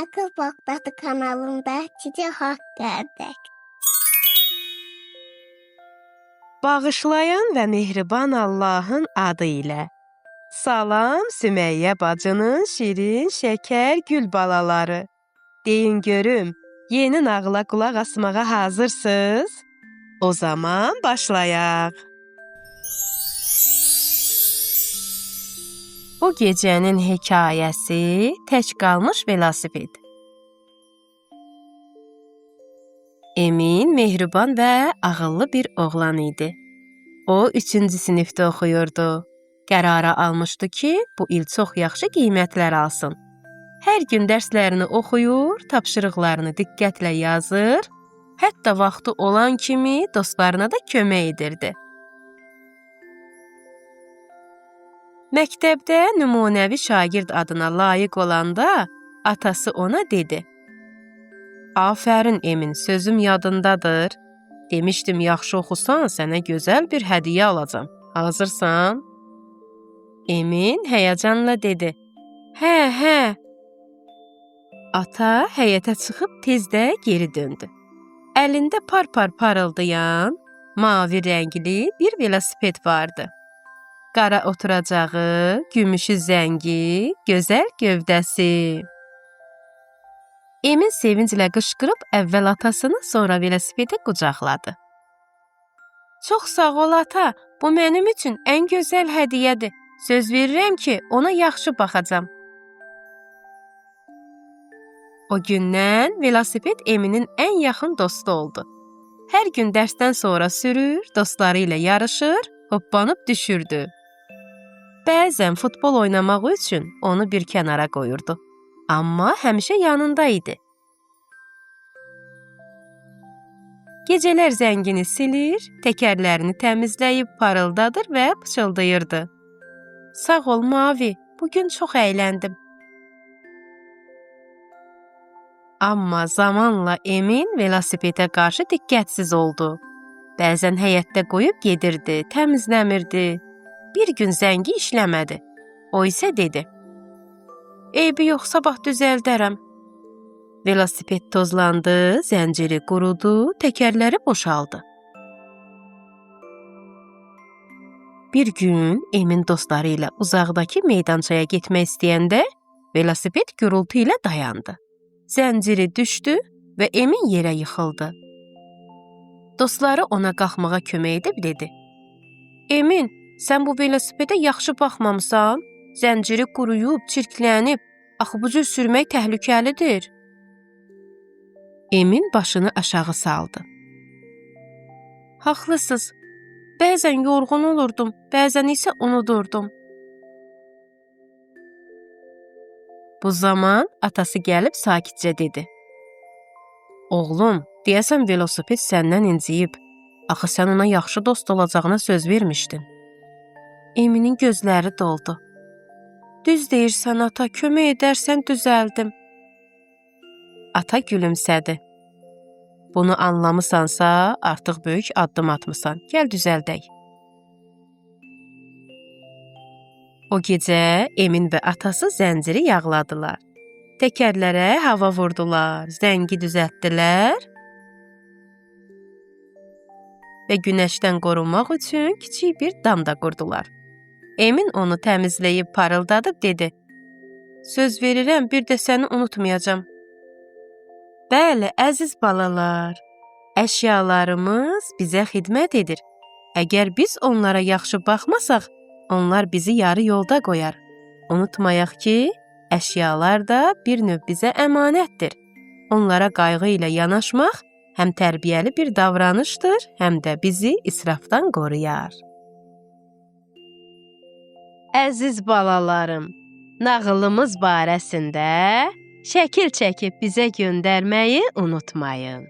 Akıl Bakdadı kanalında sizə haqq qərdək. Bağışlayan və mehriban Allahın adı ilə. Salam Sümeyyə bacının şirin, şəkər, gül balaları. Deyin görüm, yeni nağıla qulaq asmağa hazırsınız? O zaman başlayaq. Bu gecənin hekayəsi tək qalmış velosiped. Emin, mehriban və ağıllı bir oğlan idi. O 3-cü sinifdə oxuyurdu. Qərara almışdı ki, bu il çox yaxşı qiymətlər alsın. Hər gün dərslərini oxuyur, tapşırıqlarını diqqətlə yazır, hətta vaxtı olan kimi dostlarına da kömək edirdi. Məktəbdə nümunəvi şagird adına layiq olanda atası ona dedi: "Afərin Emin, sözüm yadındadır. Demişdim yaxşı oxusan, sənə gözəl bir hədiyyə alacam. Hazırsan?" Emin həyəcanla dedi: "Hə." Ata həyətə çıxıb tezdə geri döndü. Əlində par-par parıldayan, mavi rəngli bir velosiped vardı. Qara oturacağı, gümüşü zəngi, gözəl gövdəsi. Emin sevinclə qışqırıb əvvəl atasını, sonra velosipedi qucaqladı. "Çox sağ ol ata, bu mənim üçün ən gözəl hədiyyədir. Söz verirəm ki, ona yaxşı baxacam." O gündən velosiped Eminin ən yaxın dostu oldu. Hər gün dərsdən sonra sürür, dostları ilə yarışır, hoppanıb düşürdü. Bəzən futbol oynamaq üçün onu bir kənara qoyurdu. Amma həmişə yanında idi. Gecələr zəngini silir, təkərlərini təmizləyib parıldadır və pıçıldayırdı. "Sağ ol Mavi, bugün çox əyləndim." Amma zamanla Emin velosipedə qarşı diqqətsiz oldu. Bəzən həyətdə qoyub gedirdi, təmizləmirdi. Bir gün zəngi işləmədi. O isə dedi: "Eybi yox, sabah düzəldərəm." Velosiped tozlandı, zənciri qurudu, təkərləri boşaldı. Bir gün Emin dostları ilə uzaqdakı meydançaya getmək istəyəndə velosiped gürültü ilə dayandı. Zənciri düşdü və Emin yerə yıxıldı. Dostları ona qalxmağa kömək edib dedi: "Emin, sən bu velosipedə yaxşı baxmamısan? Zənciri quruyub, çirklənib, axı bu cür sürmək təhlükəlidir." Emin başını aşağı saldı. "Haqlısınız. Bəzən yorğun olurdum, bəzən isə unudurdum." Bu zaman atası gəlib sakitcə dedi: "Oğlum, deyəsən velosiped səndən inciyib. Axı sən ona yaxşı dost olacağına söz vermişdin." Eminin gözləri doldu. "Düz deyirsən ata, kömək edərsən düzəldim." Ata gülümsədi. "Bunu anlamısansa, artıq böyük addım atmısan. Gəl düzəldək." O gecə Emin və atası zənciri yağladılar. Təkərlərə hava vurdular, zəngi düzəltdilər və günəşdən qorunmaq üçün kiçik bir dam da qurdular. Emin onu təmizləyib parıldadıb dedi: "Söz verirəm, bir də səni unutmayacam." Bəli, əziz balalar, əşyalarımız bizə xidmət edir. Əgər biz onlara yaxşı baxmasaq, onlar bizi yarı yolda qoyar. Unutmayaq ki, əşyalar da bir növ bizə əmanətdir. Onlara qayğı ilə yanaşmaq həm tərbiyəli bir davranışdır, həm də bizi israfdan qoruyar. Əziz balalarım, nağılımız barəsində şəkil çəkib bizə göndərməyi unutmayın.